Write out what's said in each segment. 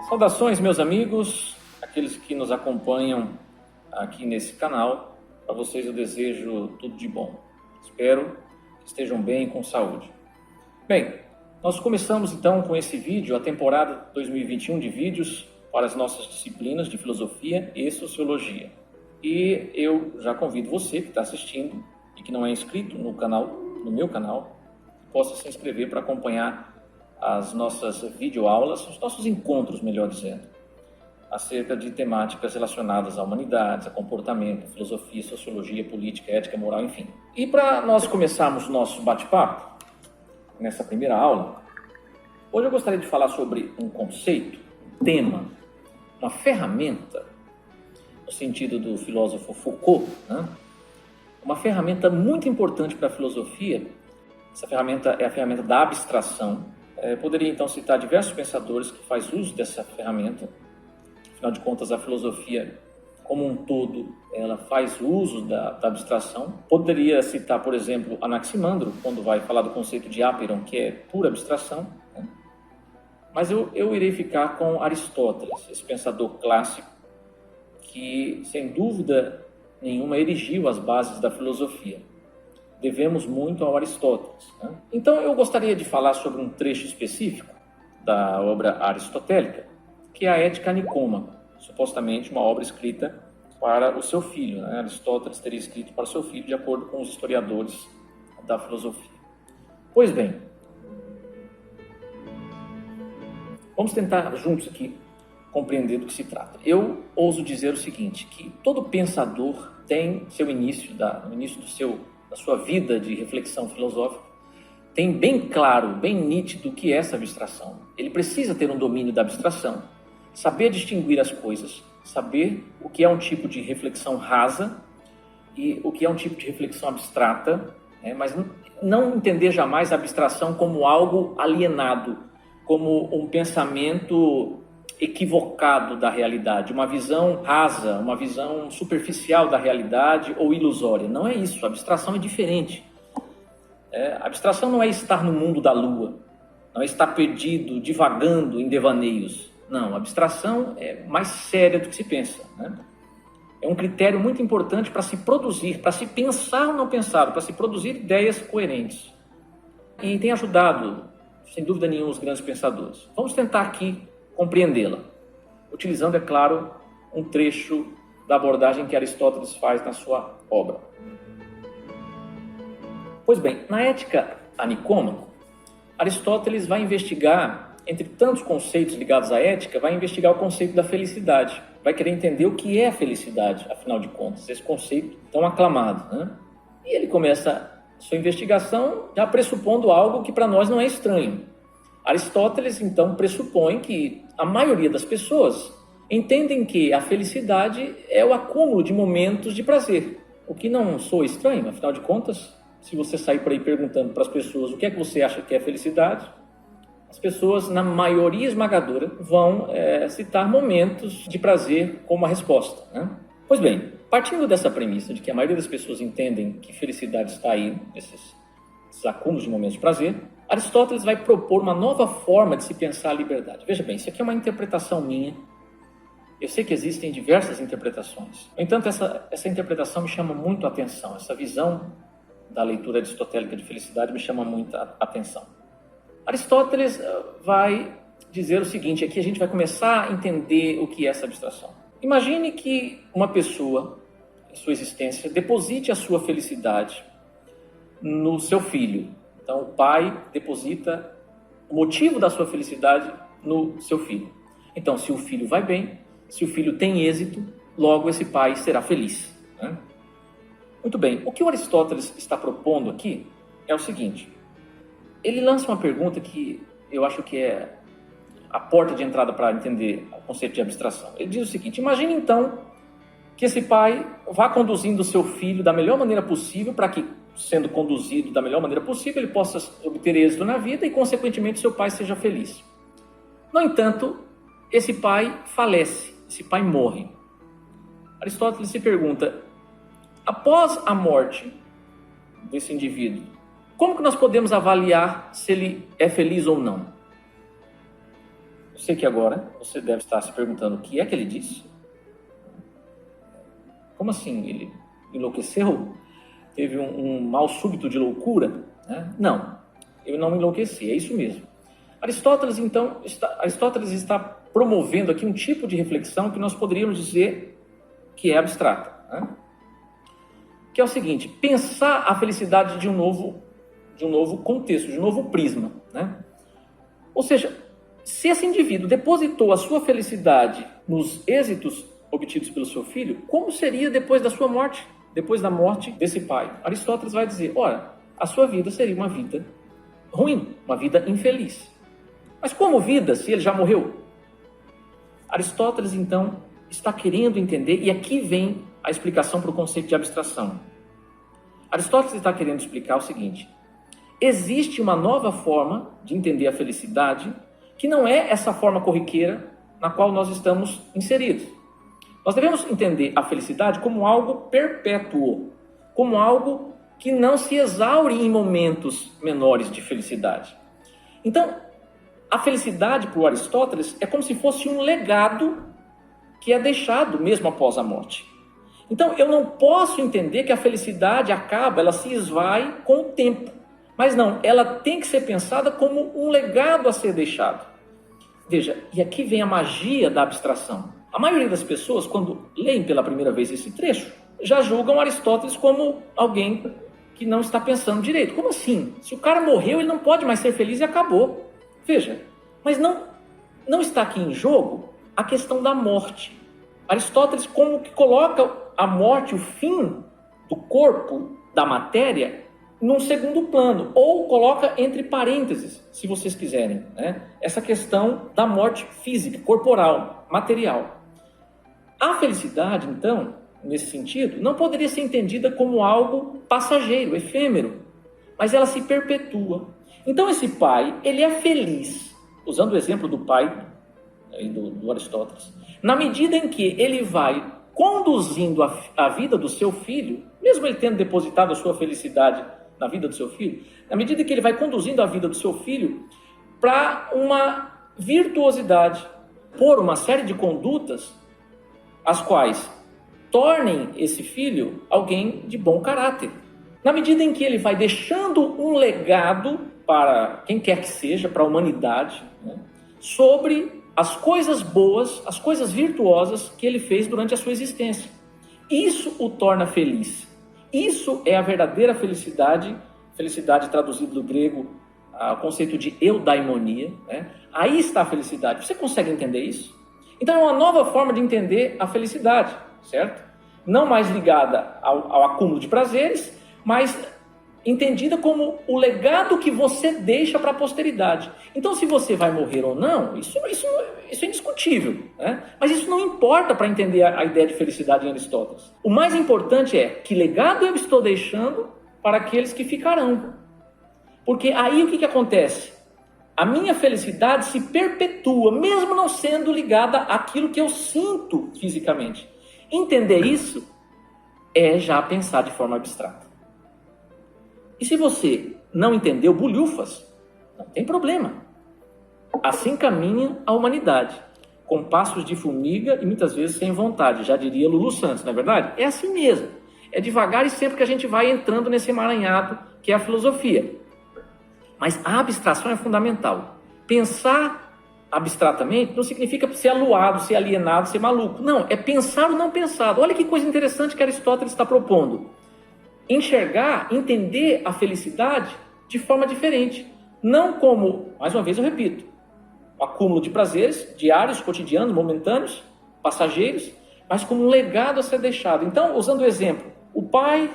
Saudações, meus amigos, aqueles que nos acompanham aqui nesse canal. Para vocês eu desejo tudo de bom. Espero que estejam bem e com saúde. Bem, nós começamos então com esse vídeo, a temporada 2021 de vídeos para as nossas disciplinas de filosofia e sociologia. E eu já convido você que está assistindo e que não é inscrito no meu canal, que possa se inscrever para acompanhar as nossas videoaulas, os nossos encontros, melhor dizendo, acerca de temáticas relacionadas à humanidades, a comportamento, filosofia, sociologia, política, ética, moral, enfim. E para nós começarmos nosso bate-papo, nessa primeira aula, hoje eu gostaria de falar sobre um conceito, um tema, uma ferramenta, no sentido do filósofo Foucault, né? Uma ferramenta muito importante para a filosofia. Essa ferramenta é a ferramenta da abstração. Poderia então citar diversos pensadores que fazem uso dessa ferramenta. Afinal de contas, a filosofia como um todo, ela faz uso da abstração. Poderia citar, por exemplo, Anaximandro, quando vai falar do conceito de áperon, que é pura abstração, né? Mas eu irei ficar com Aristóteles, esse pensador clássico que, sem dúvida nenhuma, erigiu as bases da filosofia. Devemos muito ao Aristóteles, né? Então eu gostaria de falar sobre um trecho específico da obra aristotélica, que é a Ética Nicômaco, supostamente uma obra escrita para o seu filho, né? Aristóteles teria escrito para o seu filho, de acordo com os historiadores da filosofia. Pois bem, vamos tentar juntos aqui compreender do que se trata. Eu ouso dizer o seguinte, que todo pensador tem seu início, no início da sua vida de reflexão filosófica, tem bem claro, bem nítido o que é essa abstração. Ele precisa ter um domínio da abstração, saber distinguir as coisas, saber o que é um tipo de reflexão rasa e o que é um tipo de reflexão abstrata, né? Mas não entender jamais a abstração como algo alienado, como um pensamento equivocado da realidade, uma visão rasa, uma visão superficial da realidade ou ilusória. Não é isso, a abstração é diferente. A abstração não é estar no mundo da lua, não é estar perdido, divagando em devaneios. Não, a abstração é mais séria do que se pensa, né? É um critério muito importante para se produzir, para se pensar ou não pensar, para se produzir ideias coerentes. E tem ajudado, sem dúvida nenhuma, os grandes pensadores. Vamos tentar aqui compreendê-la, utilizando, é claro, um trecho da abordagem que Aristóteles faz na sua obra. Pois bem, na Ética a Nicômaco, Aristóteles vai investigar, entre tantos conceitos ligados à ética, vai investigar o conceito da felicidade, vai querer entender o que é a felicidade, afinal de contas, esse conceito tão aclamado, né? E ele começa sua investigação já pressupondo algo que para nós não é estranho. Aristóteles, então, pressupõe que a maioria das pessoas entendem que a felicidade é o acúmulo de momentos de prazer, o que não soa estranho, afinal de contas, se você sair por aí perguntando para as pessoas o que é que você acha que é felicidade, as pessoas, na maioria esmagadora, vão citar momentos de prazer como a resposta, né? Pois bem, partindo dessa premissa de que a maioria das pessoas entendem que felicidade está aí, esses acúmulos de momentos de prazer, Aristóteles vai propor uma nova forma de se pensar a liberdade. Veja bem, isso aqui é uma interpretação minha. Eu sei que existem diversas interpretações. No entanto, essa interpretação me chama muito a atenção. Essa visão da leitura aristotélica de felicidade me chama muito a atenção. Aristóteles vai dizer o seguinte, aqui a gente vai começar a entender o que é essa abstração. Imagine que uma pessoa, em sua existência, deposite a sua felicidade no seu filho. Então, o pai deposita o motivo da sua felicidade no seu filho. Então, se o filho vai bem, se o filho tem êxito, logo esse pai será feliz, né? Muito bem, o que o Aristóteles está propondo aqui é o seguinte. Ele lança uma pergunta que eu acho que é a porta de entrada para entender o conceito de abstração. Ele diz o seguinte, imagine então que esse pai vá conduzindo o seu filho da melhor maneira possível para que, sendo conduzido da melhor maneira possível, ele possa obter êxito na vida e, consequentemente, seu pai seja feliz. No entanto, esse pai falece, esse pai morre. Aristóteles se pergunta, após a morte desse indivíduo, como que nós podemos avaliar se ele é feliz ou não? Eu sei que agora você deve estar se perguntando o que é que ele disse. Como assim? Ele enlouqueceu? Teve um mal súbito de loucura? Né? Não, eu não enlouqueci, é isso mesmo. Aristóteles está promovendo aqui um tipo de reflexão que nós poderíamos dizer que é abstrata, né? Que é o seguinte: pensar a felicidade de um novo contexto, de um novo prisma, né? Ou seja, se esse indivíduo depositou a sua felicidade nos êxitos obtidos pelo seu filho, como seria depois da sua morte, depois da morte desse pai? Aristóteles vai dizer: ora, a sua vida seria uma vida ruim, uma vida infeliz. Mas como vida, se ele já morreu? Aristóteles, então, está querendo entender, e aqui vem a explicação para o conceito de abstração. Aristóteles está querendo explicar o seguinte: existe uma nova forma de entender a felicidade, que não é essa forma corriqueira na qual nós estamos inseridos. Nós devemos entender a felicidade como algo perpétuo, como algo que não se exaure em momentos menores de felicidade. Então, a felicidade para o Aristóteles é como se fosse um legado que é deixado mesmo após a morte. Então, eu não posso entender que a felicidade acaba, ela se esvai com o tempo. Mas não, ela tem que ser pensada como um legado a ser deixado. Veja, e aqui vem a magia da abstração. A maioria das pessoas, quando leem pela primeira vez esse trecho, já julgam Aristóteles como alguém que não está pensando direito. Como assim? Se o cara morreu, ele não pode mais ser feliz e acabou. Veja, mas não está aqui em jogo a questão da morte. Aristóteles como que coloca a morte, o fim do corpo, da matéria, num segundo plano, ou coloca entre parênteses, se vocês quiserem, né? Essa questão da morte física, corporal, material. A felicidade, então, nesse sentido, não poderia ser entendida como algo passageiro, efêmero, mas ela se perpetua. Então esse pai, ele é feliz, usando o exemplo do pai do Aristóteles, na medida em que ele vai conduzindo a vida do seu filho, mesmo ele tendo depositado a sua felicidade na vida do seu filho, na medida que ele vai conduzindo a vida do seu filho para uma virtuosidade, por uma série de condutas, as quais tornem esse filho alguém de bom caráter. Na medida em que ele vai deixando um legado para quem quer que seja, para a humanidade, né, sobre as coisas boas, as coisas virtuosas que ele fez durante a sua existência. Isso o torna feliz. Isso é a verdadeira felicidade, felicidade traduzida do grego, o conceito de eudaimonia, né? Aí está a felicidade. Você consegue entender isso? Então é uma nova forma de entender a felicidade, certo? Não mais ligada ao acúmulo de prazeres, mas entendida como o legado que você deixa para a posteridade. Então, se você vai morrer ou não, isso é indiscutível, né? Mas isso não importa para entender a ideia de felicidade em Aristóteles. O mais importante é que legado eu estou deixando para aqueles que ficarão. Porque aí o que acontece? A minha felicidade se perpetua, mesmo não sendo ligada àquilo que eu sinto fisicamente. Entender isso é já pensar de forma abstrata. E se você não entendeu bulhufas, não tem problema. Assim caminha a humanidade, com passos de formiga e muitas vezes sem vontade, já diria Lulu Santos, não é verdade? É assim mesmo. É devagar e sempre que a gente vai entrando nesse emaranhado que é a filosofia. Mas a abstração é fundamental. Pensar abstratamente não significa ser aluado, ser alienado, ser maluco. Não, é pensar o não pensado. Olha que coisa interessante que Aristóteles está propondo. Enxergar, entender a felicidade de forma diferente. Não como, mais uma vez eu repito, o acúmulo de prazeres diários, cotidianos, momentâneos, passageiros, mas como um legado a ser deixado. Então, usando o exemplo, o pai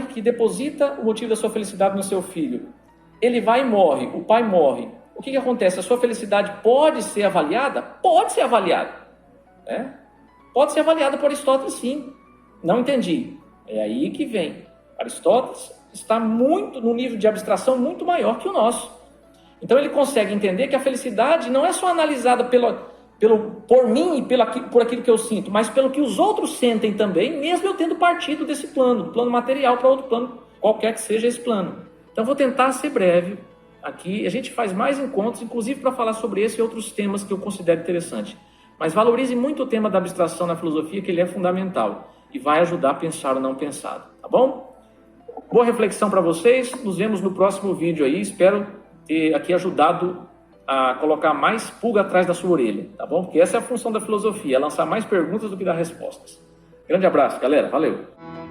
que deposita o motivo da sua felicidade no seu filho, ele vai e morre, o pai morre. O que acontece? A sua felicidade pode ser avaliada? Pode ser avaliada. Né? Pode ser avaliada por Aristóteles, sim. Não entendi. É aí que vem. Aristóteles está muito num nível de abstração muito maior que o nosso. Então ele consegue entender que a felicidade não é só analisada por mim e por aquilo que eu sinto, mas pelo que os outros sentem também, mesmo eu tendo partido desse plano material para outro plano, qualquer que seja esse plano. Então vou tentar ser breve, aqui, a gente faz mais encontros, inclusive para falar sobre esse e outros temas que eu considero interessante. Mas valorize muito o tema da abstração na filosofia, que ele é fundamental e vai ajudar a pensar o não pensado, tá bom? Boa reflexão para vocês, nos vemos no próximo vídeo aí, espero ter aqui ajudado a colocar mais pulga atrás da sua orelha, tá bom? Porque essa é a função da filosofia, é lançar mais perguntas do que dar respostas. Grande abraço, galera, valeu!